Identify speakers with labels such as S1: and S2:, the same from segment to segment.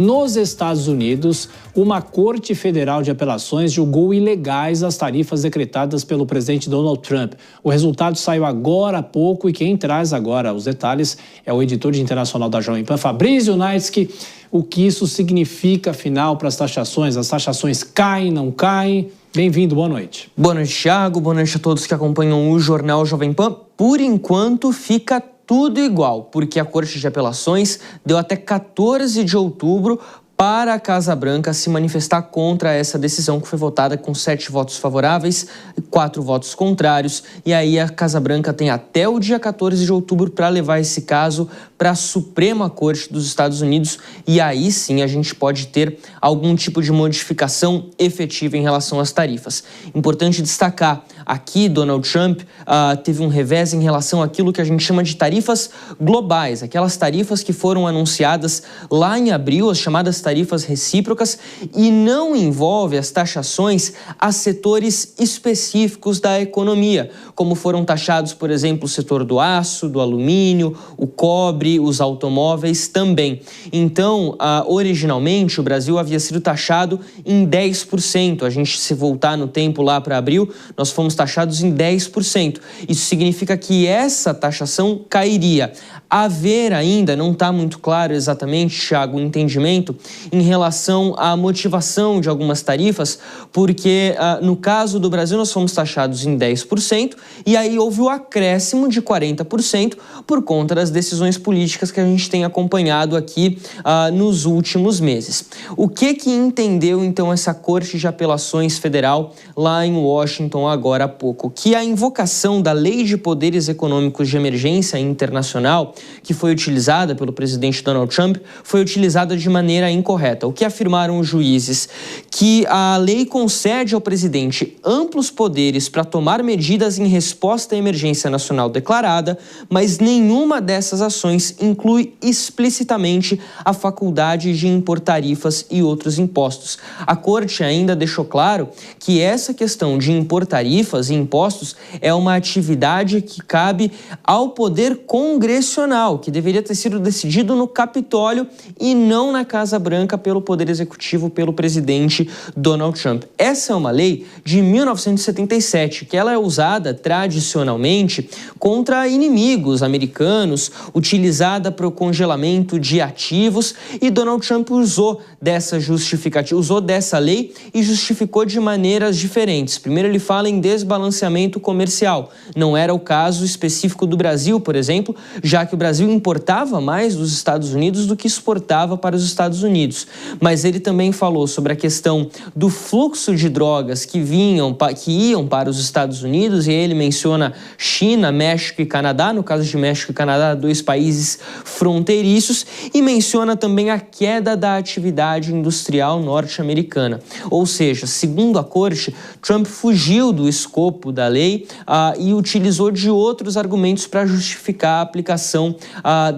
S1: Nos Estados Unidos, uma corte federal de apelações julgou ilegais as tarifas decretadas pelo presidente Donald Trump. O resultado saiu agora há pouco e quem traz agora os detalhes é o editor de internacional da Jovem Pan, Fabrício Naitsky. O que isso significa, afinal, para as taxações? As taxações caem, não caem? Bem-vindo, boa noite.
S2: Boa noite, Thiago. Boa noite a todos que acompanham o Jornal Jovem Pan. Por enquanto, fica tudo igual, porque a Corte de Apelações deu até 14 de outubro para a Casa Branca se manifestar contra essa decisão que foi votada com 7 votos favoráveis e 4 votos contrários. E aí a Casa Branca tem até o dia 14 de outubro para levar esse caso para a Suprema Corte dos Estados Unidos. E aí sim a gente pode ter algum tipo de modificação efetiva em relação às tarifas. Importante destacar, aqui Donald Trump teve um revés em relação àquilo que a gente chama de tarifas globais, aquelas tarifas que foram anunciadas lá em abril, as chamadas tarifas recíprocas, e não envolve as taxações a setores específicos da economia, como foram taxados, por exemplo, o setor do aço, do alumínio, o cobre, os automóveis também. Então, originalmente, o Brasil havia sido taxado em 10%. A gente, se voltar no tempo lá para abril, nós fomos taxados em 10%. Isso significa que essa taxação cairia. Haver ainda, não está muito claro exatamente, Thiago, o entendimento em relação à motivação de algumas tarifas, porque no caso do Brasil nós fomos taxados em 10% e aí houve o acréscimo de 40% por conta das decisões políticas que a gente tem acompanhado aqui nos últimos meses. O que entendeu então essa Corte de Apelações Federal lá em Washington agora há pouco? Que a invocação da Lei de Poderes Econômicos de Emergência Internacional, que foi utilizada pelo presidente Donald Trump, foi utilizada de maneira incorreta. O que afirmaram os juízes? Que a lei concede ao presidente amplos poderes para tomar medidas em resposta à emergência nacional declarada, mas nenhuma dessas ações inclui explicitamente a faculdade de impor tarifas e outros impostos. A Corte ainda deixou claro que essa questão de impor tarifas e impostos é uma atividade que cabe ao poder congressional, que deveria ter sido decidido no Capitólio e não na Casa Branca pelo Poder Executivo, pelo presidente Donald Trump. Essa é uma lei de 1977, que ela é usada tradicionalmente contra inimigos americanos, utilizada para o congelamento de ativos, e Donald Trump usou dessa justificativa, usou dessa lei e justificou de maneiras diferentes. Primeiro ele fala em desbalanceamento comercial. Não era o caso específico do Brasil, por exemplo, já que o Brasil importava mais dos Estados Unidos do que exportava para os Estados Unidos. Mas ele também falou sobre a questão do fluxo de drogas que iam para os Estados Unidos, e ele menciona China, México e Canadá, no caso de México e Canadá, 2 países fronteiriços, e menciona também a queda da atividade industrial norte-americana. Ou seja, segundo a Corte, Trump fugiu do escopo da lei e utilizou de outros argumentos para justificar a aplicação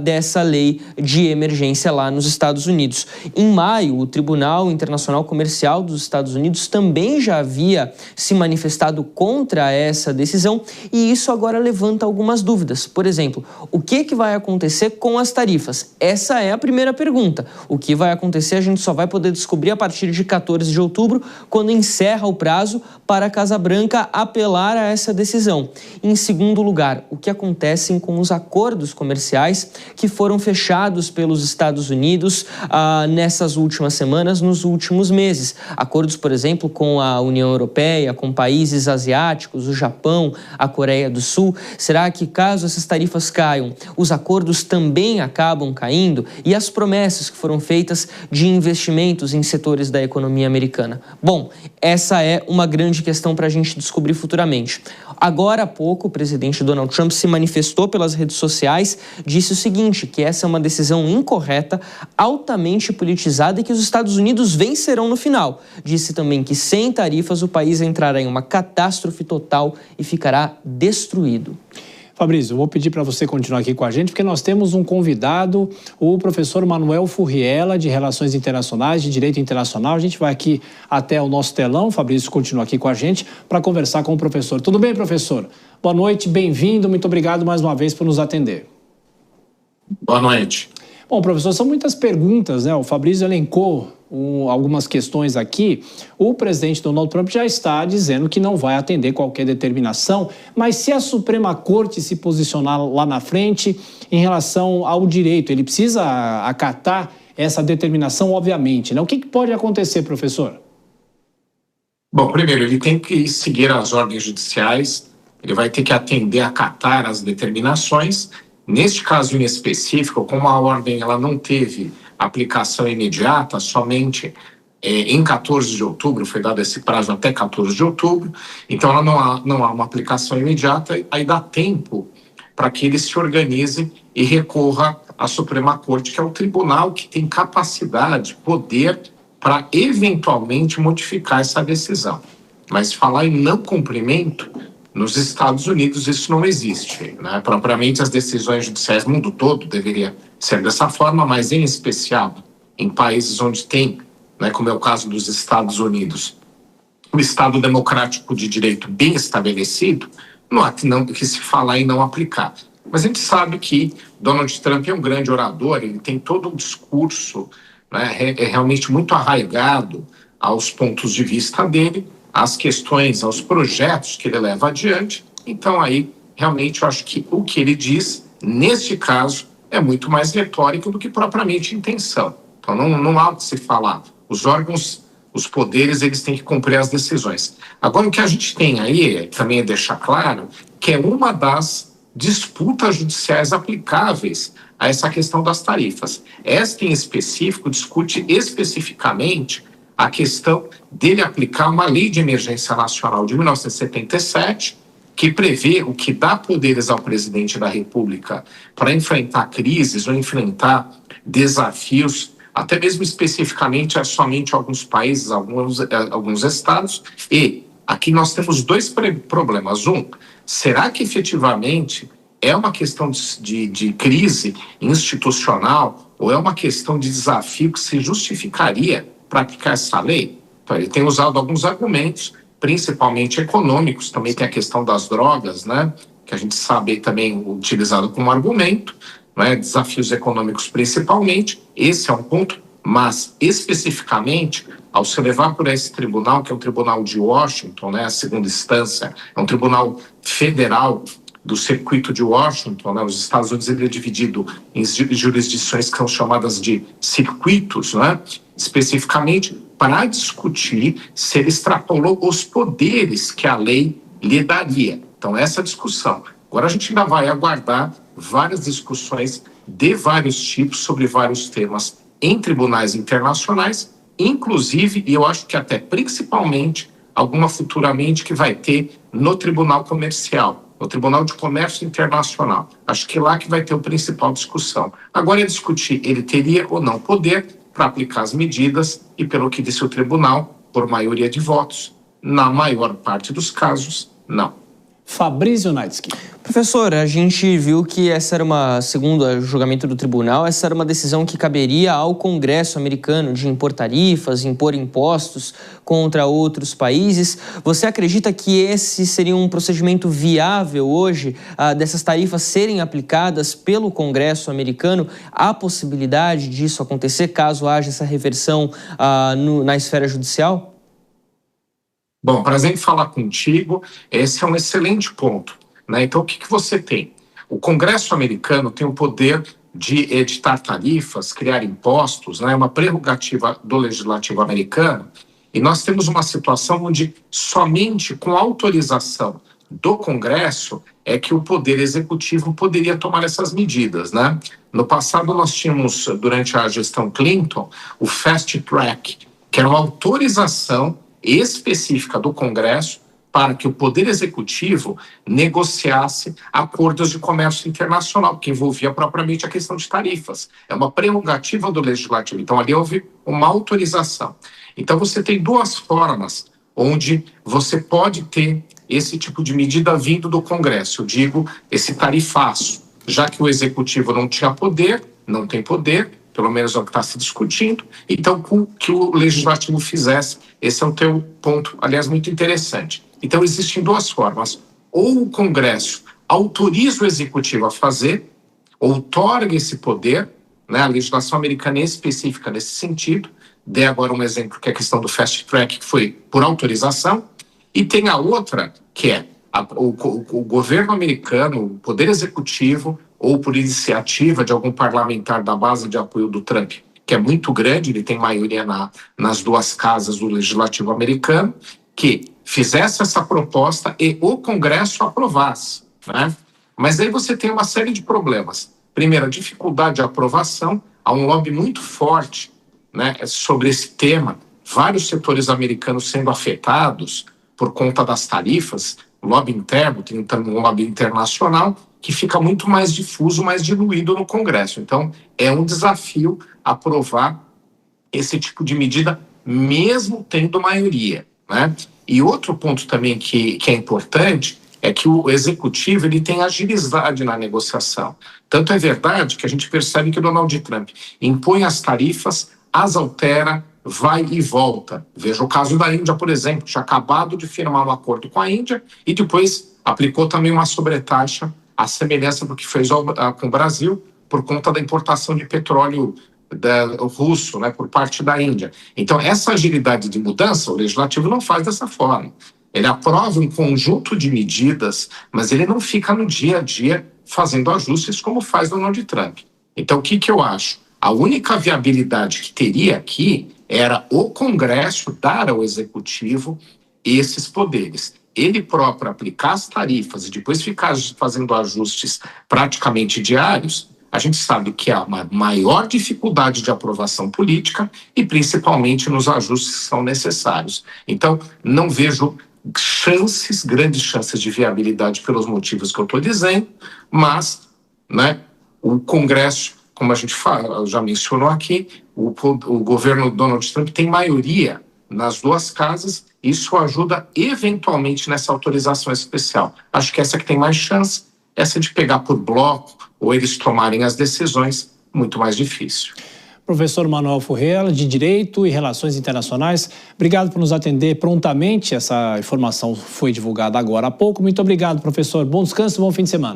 S2: dessa lei de emergência lá nos Estados Unidos. Em maio, o Tribunal Internacional Comercial dos Estados Unidos também já havia se manifestado contra essa decisão, e isso agora levanta algumas dúvidas. Por exemplo, o que vai acontecer com as tarifas? Essa é a primeira pergunta. O que vai acontecer a gente só vai poder descobrir a partir de 14 de outubro, quando encerra o prazo para a Casa Branca apelar a essa decisão. Em segundo lugar, o que acontece com os acordos comerciais que foram fechados pelos Estados Unidos nessas últimas semanas, nos últimos meses. Acordos, por exemplo, com a União Europeia, com países asiáticos, o Japão, a Coreia do Sul. Será que, caso essas tarifas caiam, os acordos também acabam caindo? E as promessas que foram feitas de investimentos em setores da economia americana? Bom, essa é uma grande questão para a gente descobrir futuramente. Agora há pouco, o presidente Donald Trump se manifestou pelas redes sociais, disse o seguinte, que essa é uma decisão incorreta, altamente politizada e que os Estados Unidos vencerão no final. Disse também que sem tarifas o país entrará em uma catástrofe total e ficará destruído.
S1: Fabrício, eu vou pedir para você continuar aqui com a gente, porque nós temos um convidado, o professor Manuel Furriela, de Relações Internacionais, de Direito Internacional. A gente vai aqui até o nosso telão, o Fabrício continua aqui com a gente para conversar com o professor. Tudo bem, professor? Boa noite, bem-vindo, muito obrigado mais uma vez por nos atender.
S3: Boa noite.
S1: Bom, professor, são muitas perguntas, né? O Fabrício elencou algumas questões aqui. O presidente Donald Trump já está dizendo que não vai atender qualquer determinação, mas se a Suprema Corte se posicionar lá na frente em relação ao direito, ele precisa acatar essa determinação, obviamente, né? O que pode acontecer, professor?
S3: Bom, primeiro, ele tem que seguir as ordens judiciais, ele vai ter que atender, acatar as determinações. Neste caso em específico, como a ordem ela não teve aplicação imediata, somente em 14 de outubro, foi dado esse prazo até 14 de outubro, então ela não há uma aplicação imediata, aí dá tempo para que ele se organize e recorra à Suprema Corte, que é o tribunal que tem capacidade, poder para eventualmente modificar essa decisão. Mas falar em não cumprimento, nos Estados Unidos isso não existe, né? Propriamente as decisões judiciais no mundo todo deveria ser dessa forma, mas em especial em países onde tem, né, como é o caso dos Estados Unidos, o Estado democrático de direito bem estabelecido, não há que se falar em não aplicar. Mas a gente sabe que Donald Trump é um grande orador, ele tem todo um discurso, né, é realmente muito arraigado aos pontos de vista dele, às questões, aos projetos que ele leva adiante. Então aí, realmente, eu acho que o que ele diz, neste caso, é muito mais retórico do que propriamente intenção. Então não há o que se falar. Os órgãos, os poderes, eles têm que cumprir as decisões. Agora, o que a gente tem aí, também é deixar claro, que é uma das disputas judiciais aplicáveis a essa questão das tarifas. Esta, em específico, discute especificamente a questão dele aplicar uma lei de emergência nacional de 1977, que prevê o que dá poderes ao presidente da República para enfrentar crises ou enfrentar desafios, até mesmo especificamente a somente alguns países, alguns estados. E aqui nós temos dois problemas. Será que efetivamente é uma questão de crise institucional ou é uma questão de desafio que se justificaria para aplicar essa lei? Então, ele tem usado alguns argumentos, principalmente econômicos, também tem a questão das drogas, né, que a gente sabe também utilizado como argumento, né, desafios econômicos principalmente, esse é um ponto, mas especificamente, ao se levar por esse tribunal, que é o Tribunal de Washington, né, a segunda instância, é um tribunal federal do circuito de Washington, né, os Estados Unidos ele é dividido em jurisdições que são chamadas de circuitos, né, especificamente para discutir se ele extrapolou os poderes que a lei lhe daria. Então, essa discussão. Agora, a gente ainda vai aguardar várias discussões de vários tipos sobre vários temas em tribunais internacionais, inclusive, e eu acho que até principalmente, alguma futuramente que vai ter no Tribunal Comercial, no Tribunal de Comércio Internacional. Acho que lá que vai ter a principal discussão. Agora é discutir, ele teria ou não poder para aplicar as medidas e, pelo que disse o tribunal, por maioria de votos, na maior parte dos casos, não.
S1: Fabrício Naitsky.
S2: Professor, a gente viu que essa era segundo o julgamento do tribunal, essa era uma decisão que caberia ao Congresso americano de impor tarifas, impor impostos contra outros países. Você acredita que esse seria um procedimento viável hoje, dessas tarifas serem aplicadas pelo Congresso americano? Há possibilidade disso acontecer caso haja essa reversão na esfera judicial?
S3: Bom, prazer em falar contigo. Esse é um excelente ponto, né? Então, o que você tem? O Congresso americano tem o poder de editar tarifas, criar impostos, né? É uma prerrogativa do legislativo americano. E nós temos uma situação onde somente com autorização do Congresso é que o Poder Executivo poderia tomar essas medidas, né? No passado, nós tínhamos, durante a gestão Clinton, o Fast Track, que era uma autorização específica do Congresso para que o Poder Executivo negociasse acordos de comércio internacional, que envolvia propriamente a questão de tarifas. É uma prerrogativa do Legislativo. Então, ali houve uma autorização. Então, você tem duas formas onde você pode ter esse tipo de medida vindo do Congresso. Eu digo, esse tarifaço, já que o Executivo não tinha poder, não tem poder, pelo menos é o que está se discutindo, então que o Legislativo fizesse. Esse é o teu ponto, aliás, muito interessante. Então, existem duas formas. Ou o Congresso autoriza o Executivo a fazer, outorga esse poder, né? A legislação americana é específica nesse sentido. Dei agora um exemplo, que é a questão do fast track, que foi por autorização. E tem a outra, que é o governo americano, o poder executivo, ou por iniciativa de algum parlamentar da base de apoio do Trump, que é muito grande, ele tem maioria nas duas casas do legislativo americano, que fizesse essa proposta e o Congresso aprovasse, né? Mas aí você tem uma série de problemas. Primeiro, a dificuldade de aprovação, há um lobby muito forte, né, sobre esse tema, vários setores americanos sendo afetados por conta das tarifas, lobby interno, tem um lobby internacional, que fica muito mais difuso, mais diluído no Congresso. Então, é um desafio aprovar esse tipo de medida, mesmo tendo maioria, né? E outro ponto também que é importante é que o executivo ele tem agilidade na negociação. Tanto é verdade que a gente percebe que o Donald Trump impõe as tarifas, as altera, vai e volta. Veja o caso da Índia, por exemplo, tinha acabado de firmar um acordo com a Índia e depois aplicou também uma sobretaxa, à semelhança do que fez com o Brasil, por conta da importação de petróleo russo, né, por parte da Índia. Então, essa agilidade de mudança, o legislativo não faz dessa forma. Ele aprova um conjunto de medidas, mas ele não fica no dia a dia fazendo ajustes como faz Donald Trump. Então, o que eu acho? A única viabilidade que teria aqui era o Congresso dar ao Executivo esses poderes. Ele próprio aplicar as tarifas e depois ficar fazendo ajustes praticamente diários, a gente sabe que há uma maior dificuldade de aprovação política e principalmente nos ajustes que são necessários. Então, não vejo grandes chances de viabilidade pelos motivos que eu estou dizendo, mas, né, o Congresso, como a gente já mencionou aqui, o governo Donald Trump tem maioria nas duas casas, isso ajuda eventualmente nessa autorização especial. Acho que essa que tem mais chance, essa de pegar por bloco ou eles tomarem as decisões, muito mais difícil.
S1: Professor Manuel Furriel, de Direito e Relações Internacionais, obrigado por nos atender prontamente. Essa informação foi divulgada agora há pouco. Muito obrigado, professor. Bom descanso e bom fim de semana.